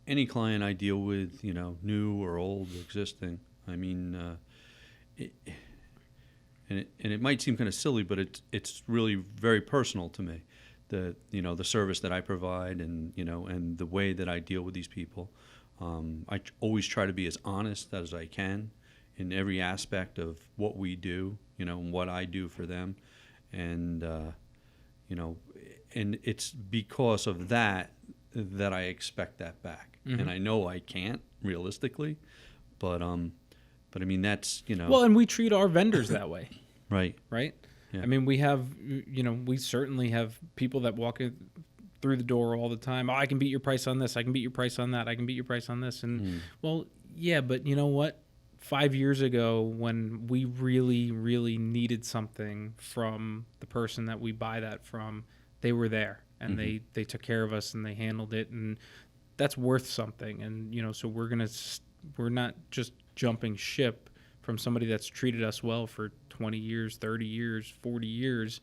any client I deal with, new or old, existing, I mean, it, and it might seem kind of silly, but it's really very personal to me. The service that I provide, and the way that I deal with these people. Always try to be as honest as I can in every aspect of what we do, and what I do for them, and and it's because of that I expect that back, and I know I can't realistically, but I mean that's Well, and we treat our vendors that way. right. Yeah. I mean, we have, we certainly have people that walk in through the door all the time. Oh, I can beat your price on this. I can beat your price on that. I can beat your price on this. And well, yeah, but you know what? 5 years ago, when we really, really needed something from the person that we buy that from, they were there and they took care of us and they handled it, and that's worth something. And so we're not just jumping ship from somebody that's treated us well for 20 years, 30 years, 40 years,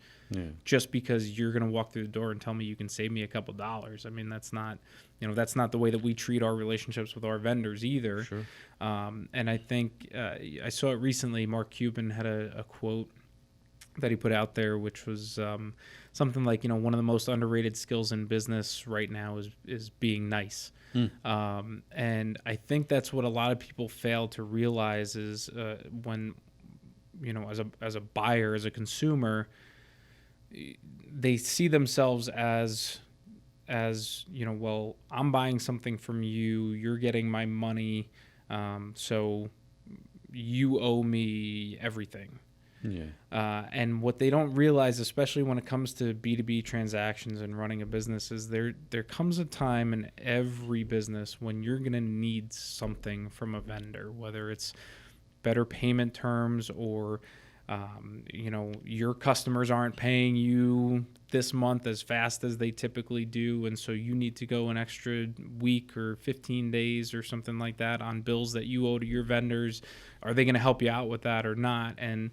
just because you're going to walk through the door and tell me you can save me a couple dollars. I mean, that's not the way that we treat our relationships with our vendors either. Sure. And I think I saw it recently. Mark Cuban had a quote that he put out there, which was something like, one of the most underrated skills in business right now is being nice. And I think that's what a lot of people fail to realize is when, as a buyer, as a consumer, they see themselves as well, I'm buying something from you, you're getting my money, so you owe me everything. Yeah. And what they don't realize, especially when it comes to B2B transactions and running a business, is there comes a time in every business when you're going to need something from a vendor, whether it's better payment terms or, your customers aren't paying you this month as fast as they typically do. And so you need to go an extra week or 15 days or something like that on bills that you owe to your vendors. Are they going to help you out with that or not? And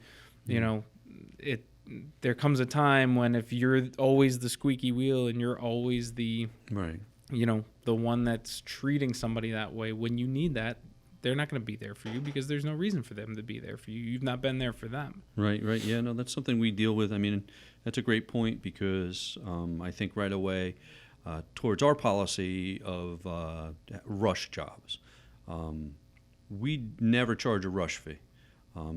there comes a time when if you're always the squeaky wheel and you're always the the one that's treating somebody that way, when you need that, they're not going to be there for you because there's no reason for them to be there for you. You've not been there for them. Right. Yeah, no, that's something we deal with. I mean, that's a great point because I think right away towards our policy of rush jobs, we never charge a rush fee.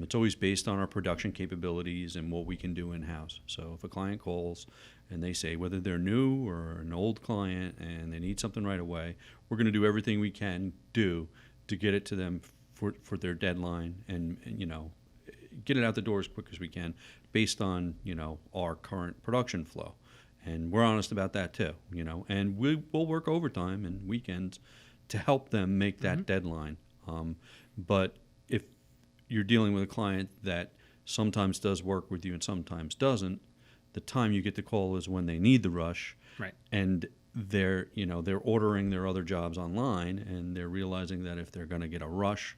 It's always based on our production capabilities and what we can do in-house. So if a client calls and they say whether they're new or an old client and they need something right away, we're going to do everything we can do to get it to them for their deadline and get it out the door as quick as we can based on, our current production flow. And we're honest about that too, and we'll work overtime and weekends to help them make that deadline. But if you're dealing with a client that sometimes does work with you and sometimes doesn't, the time you get the call is when they need the rush. Right. And they're ordering their other jobs online, and they're realizing that if they're going to get a rush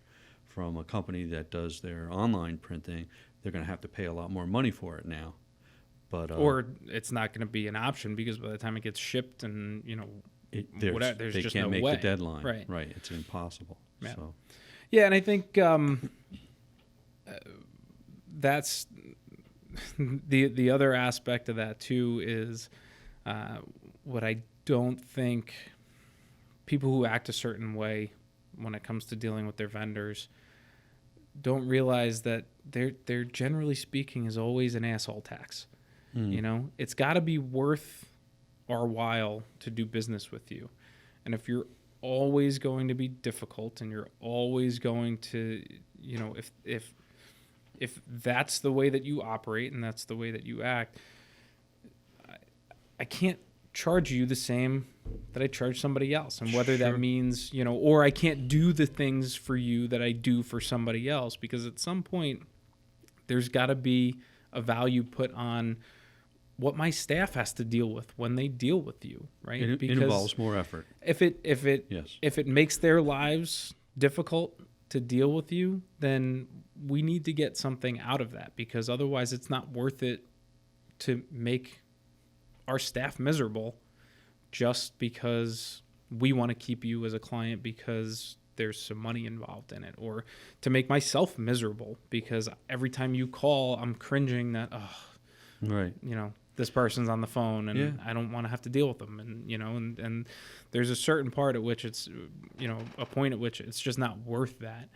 from a company that does their online printing, they're going to have to pay a lot more money for it now. But or it's not going to be an option because by the time it gets shipped and there's they just can't no make way. the deadline. Right. It's impossible. Yeah. So. Yeah, and I think that's the other aspect of that too is what I don't think people who act a certain way when it comes to dealing with their vendors don't realize that they're generally speaking is always an asshole tax. It's got to be worth our while to do business with you. And if you're always going to be difficult and you're always going to, if that's the way that you operate and that's the way that you act, I can't charge you the same that I charge somebody else. And whether that means, or I can't do the things for you that I do for somebody else, because at some point there's got to be a value put on what my staff has to deal with when they deal with you, right? It involves more effort. If it makes their lives difficult to deal with you, then we need to get something out of that, because otherwise it's not worth it to make our staff miserable just because we want to keep you as a client because there's some money involved in it, or to make myself miserable because every time you call, I'm cringing that, Right. this person's on the phone and Yeah. I don't want to have to deal with them. And, and there's a certain part at which it's, a point at which it's just not worth that.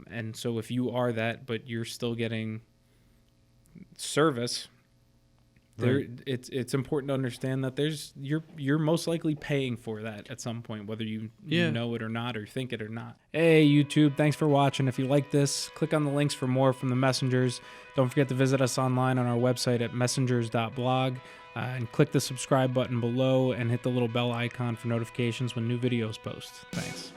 And so if you are that, but you're still getting service, Right. it's important to understand that you're most likely paying for that at some point, whether you know it or not, or think it or not. Hey, YouTube, thanks for watching. If you like this, click on the links for more from the Messengers. Don't forget to visit us online on our website at messengers.blog, and click the subscribe button below and hit the little bell icon for notifications when new videos post. Thanks.